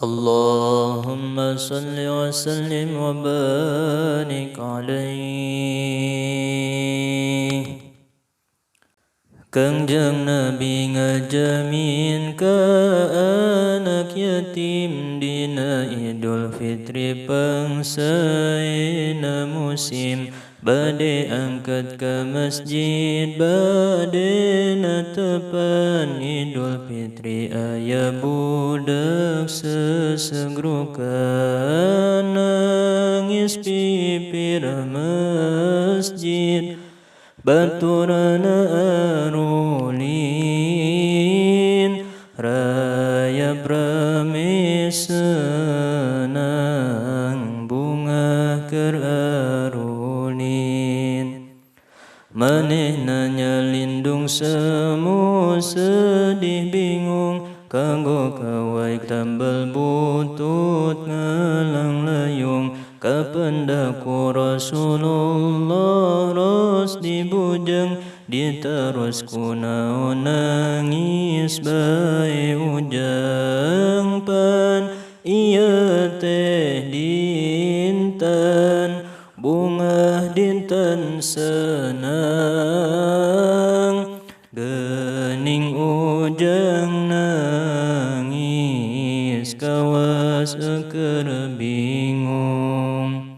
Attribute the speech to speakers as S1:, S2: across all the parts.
S1: Allahumma salli wa sallim wa barik alaihi. Kangjeng Nabi ngajamin ke anak yatim dina Idul Fitri pangsaena musim, bade angkat ke masjid bade natepan Idul Fitri aya budak sesegrukan nangis pipir masjid baturana arulin raya rame senang bunga keur arulin manehna nyalindung semu sedih bingung kanggo kawaik tambal butut ngalang layung kapendaku Rasulullah ros dibujeng diterus kunaon nangis bae ujang pan ieu teh dinten bunga dinten senang geuning ujang nangis kawas keur bingung.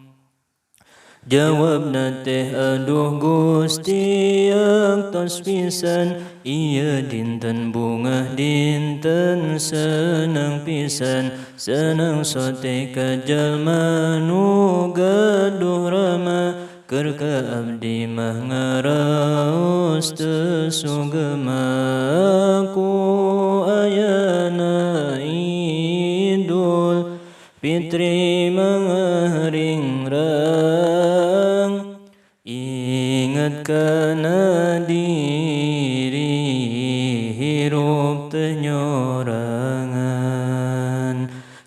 S1: Jawabna teh aduh Gusti aktos pisan ieu dinten bunga dinten senang pisan senang sote ka jalma nu gaduh rama keur ka abdi mah ngaraos teu sugema ku ayana Idul Fitri mangringrang ingat kana diri hirup teu nyorangan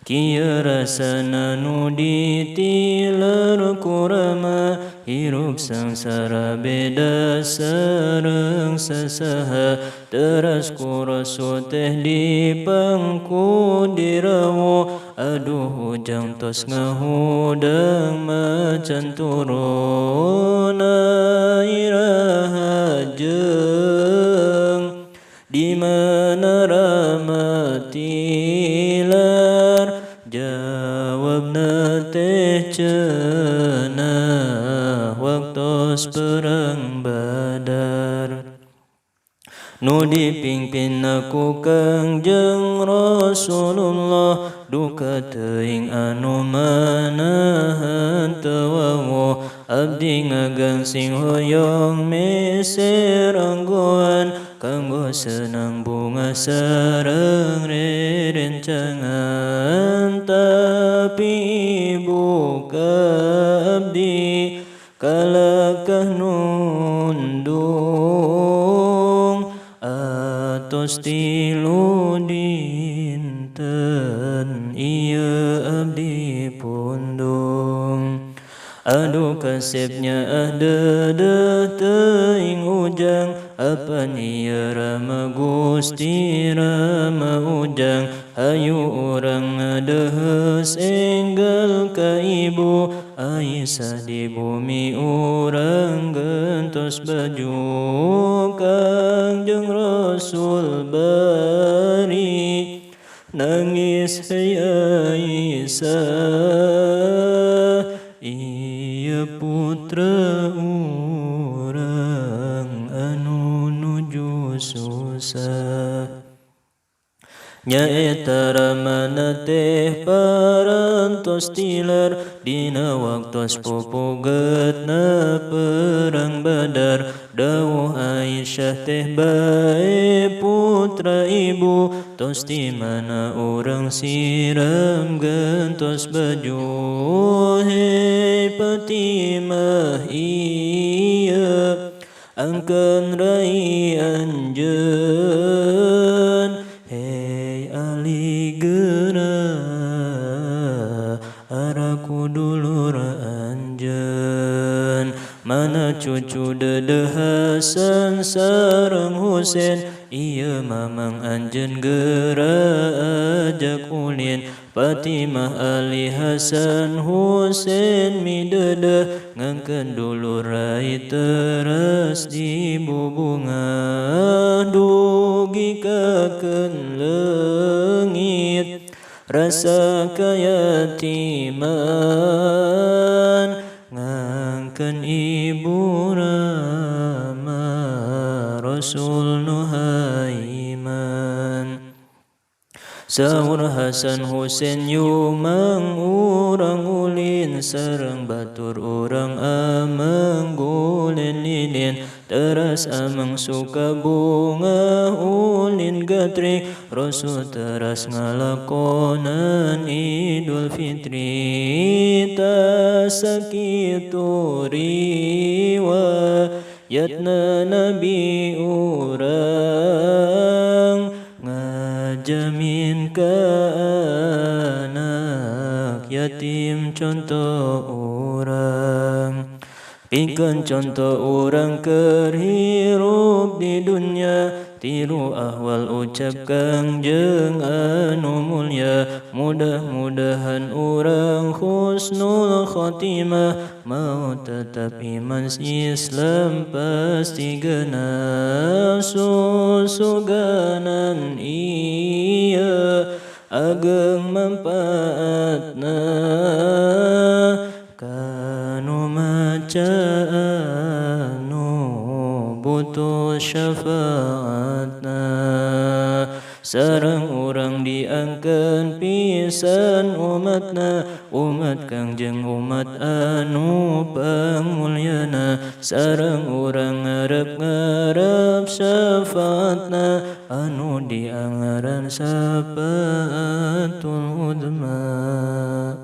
S1: kieu rasana nu ditiler ku rama hirup sangsara beda sareng sasaha teras ku Rasul teh dipangku dirawo aduh ujang tos ngahudang macan turun irahajeng di mana ramatilar jawabna teh cenah waktos perang Badar nu dipingpin aku Kangjeng Rasulullah duka teuing anu manahan teu wawoh abdi ngagangsing hoyong meser anggoan kanggo senang bunga sareng rerencangan tapi ibu kabdi kalakah nundung atos tilu dinten ieu abdi pundung aduh kasepnya dedeh teuing ujang apan ieu rama Gusti rama ujang hayu urang ngadeheus enggal ka ibu Aisyah di bumi urang gentos baju Kangjeng Rasul bari nangis hey Aisyah ieu putra urang anu nuju susah nyaeta ramana teh parantos tilar dina waktos pupugetna perang Badar dawuh Aisyah teh bae putra ibu tos di mana urang siram gentos baju hei Fatimah ieu angkeun rai anjeun hei Ali geura araku dulur anjeun mana cucu dedeh Hasan sareng Husein ieu mamang anjeun derajat ulin Fatimah Ali Hasan Husain midada ngangken dulu rai teras di bubungan dugi kaken lengit rasa kayatiman ngangken ibu Rama Rasul Nuhaiman Sahur Hasan Husain yumang urang ulin sareng batur urang amang gulen lilin teras amang suka bunga ulin gatrik Rasul teras ngalakonan Idul Fitri tasakitu riwayatna Nabi urang ngajamin ka anak yatim contoh urang pikeun contoh urang keur hirup di dunya tiru ahwal ucap Kangjeng anu mulya mudah-mudahan urang husnul khotimah mau tetap iman Islam pasti genap susuganan iya ageng manfaatna kanu maca anu butuh syafaatna sareng urang diangkeun pisan umatna umat Kangjeng umat anu pangulyana sareng urang ngarep-ngarep syafaatna anu diangaran Syafaatul Uzma.